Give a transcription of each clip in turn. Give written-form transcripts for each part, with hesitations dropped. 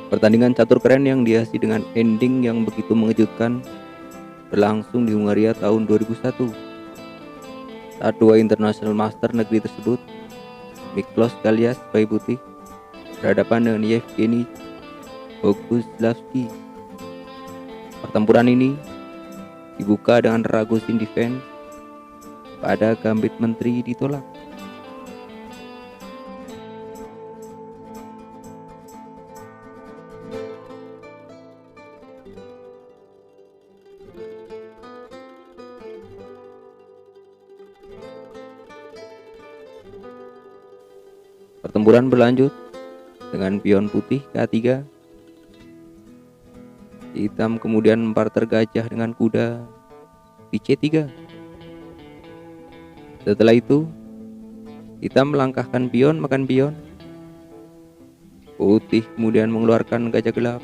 Pertandingan catur keren yang dihiasi dengan ending yang begitu mengejutkan berlangsung di Hungaria tahun 2001 saat dua international master negeri tersebut, Miklos Kalias sebagai putih berhadapan dengan Yevgeny Boguslavski. Pertempuran ini dibuka dengan Ragozin defense pada gambit menteri ditolak. Pertempuran berlanjut dengan pion putih K3. Hitam kemudian memparter gajah dengan kuda di C3. Setelah itu, hitam melangkahkan pion makan pion. Putih kemudian mengeluarkan gajah gelap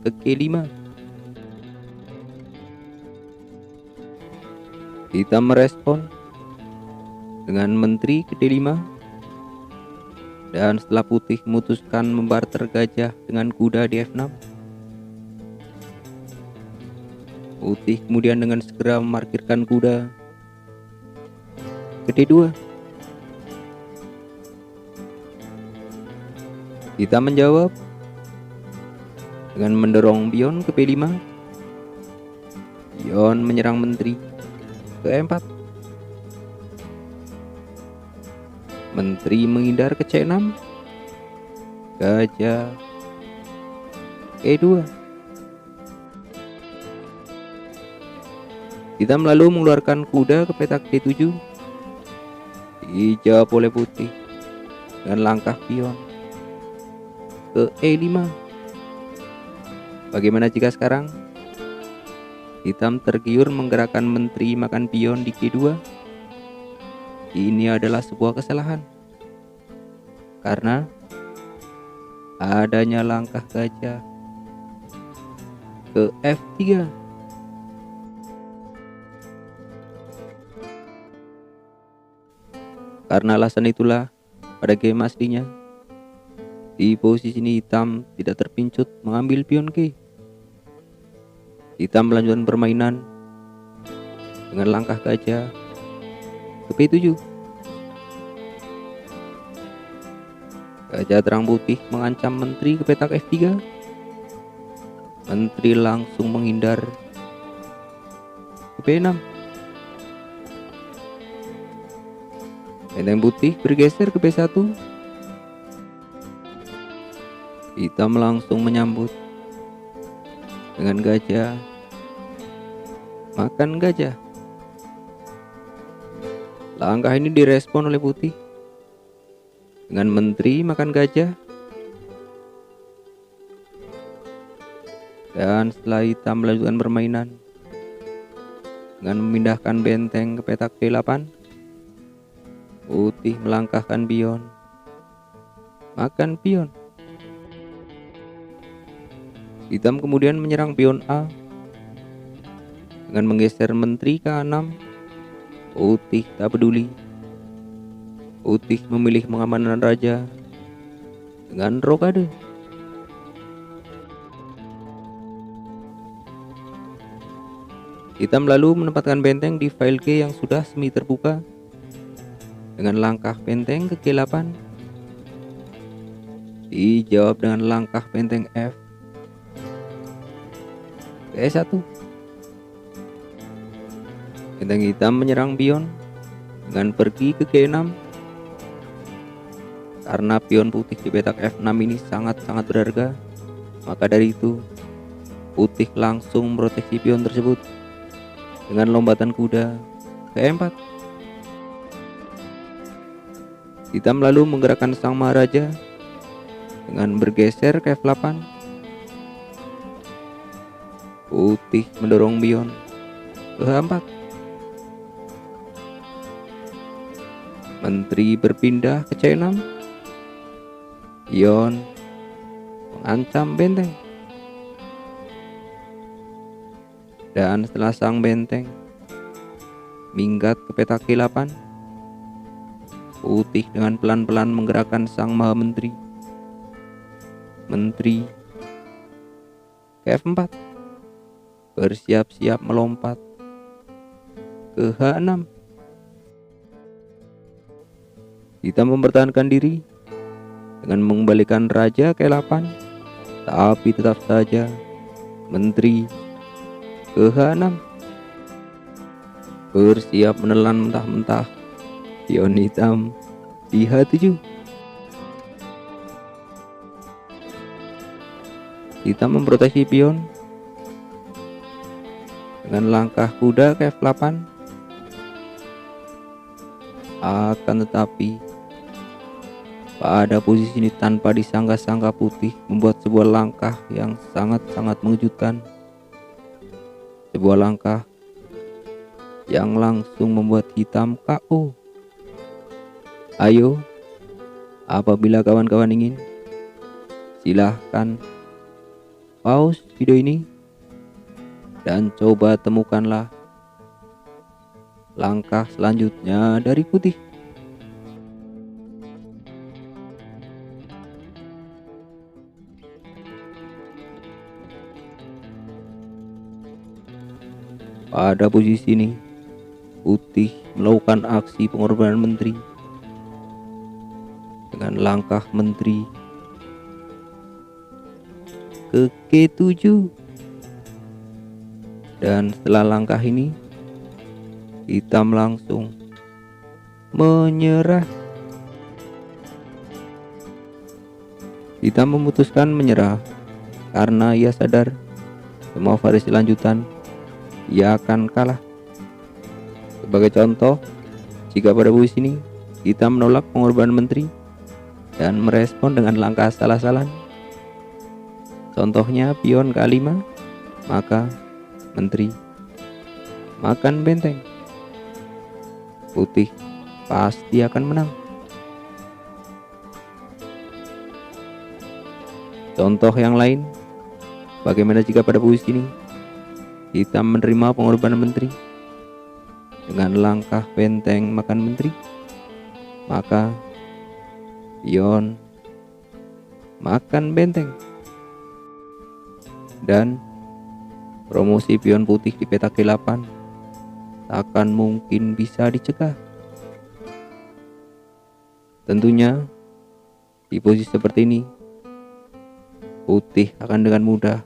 ke G5. Hitam merespon dengan menteri ke D5. Dan setelah putih memutuskan membarter gajah dengan kuda di F6, putih kemudian dengan segera memarkirkan kuda ke D2. Hitam menjawab dengan mendorong pion ke B5. Pion menyerang menteri ke E4. Menteri menghindar ke C6. Gajah E2. Hitam lalu mengeluarkan kuda ke petak D7. Dijawab oleh putih dengan langkah pion ke E5. Bagaimana jika sekarang hitam tergiur menggerakkan menteri makan pion di G2? Ini adalah sebuah kesalahan karena adanya langkah gajah ke F3. Karena alasan itulah pada game aslinya di posisi ini hitam tidak terpincut mengambil pion G. Hitam melanjutkan permainan dengan langkah gajah ke B7. Gajah terang putih mengancam menteri ke petak F3. Menteri langsung menghindar ke B6. Benteng putih bergeser ke B1. Hitam langsung menyambut dengan gajah makan gajah. Langkah ini direspon oleh putih dengan menteri makan gajah. Dan setelah hitam melanjutkan permainan dengan memindahkan benteng ke petak D8, putih melangkahkan pion makan pion. Hitam kemudian menyerang pion A dengan menggeser menteri ke A6. Putih tak peduli. Putih memilih mengamankan raja dengan rokade. Hitam lalu menempatkan benteng di file G yang sudah semi terbuka dengan langkah benteng ke G8. Dijawab dengan langkah benteng F ke E1. Benteng hitam menyerang pion dengan pergi ke G6. Karena pion putih di petak F6 ini sangat-sangat berharga, maka dari itu putih langsung memproteksi pion tersebut dengan lompatan kuda ke E4. Hitam lalu menggerakkan sang maharaja dengan bergeser ke F8. Putih mendorong pion ke H4. Menteri berpindah ke C6. Pion mengancam benteng. Dan setelah sang benteng minggat ke petak G8, putih dengan pelan-pelan menggerakkan sang maha menteri menteri ke F4 bersiap-siap melompat ke H6. Hitam mempertahankan diri dengan mengembalikan raja ke 8, tapi tetap saja menteri ke H6 bersiap menelan mentah-mentah pion hitam di H7. Hitam memproteksi pion dengan langkah kuda ke F8. Akan tetapi pada posisi ini tanpa disangka-sangka putih membuat sebuah langkah yang sangat-sangat mengejutkan. Sebuah langkah yang langsung membuat hitam KO. Ayo, apabila kawan-kawan ingin, silahkan pause video ini dan coba temukanlah langkah selanjutnya dari putih. Pada posisi ini, putih melakukan aksi pengorbanan menteri dengan langkah menteri ke G7. Dan setelah langkah ini, hitam langsung menyerah. Hitam memutuskan menyerah karena ia sadar semua variasi lanjutan ia akan kalah. Sebagai contoh, jika pada posisi ini kita menolak pengorbanan menteri dan merespon dengan langkah salah-salah, contohnya pion K5, maka menteri makan benteng. Putih pasti akan menang. Contoh yang lain, bagaimana jika pada posisi ini kita menerima pengorbanan menteri dengan langkah benteng makan menteri, maka pion makan benteng. Dan promosi pion putih di peta G8 akan mungkin bisa dicegah. Tentunya di posisi seperti ini, putih akan dengan mudah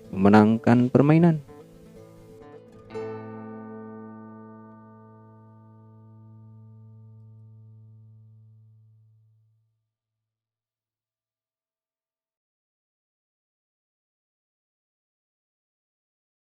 memenangkan permainan.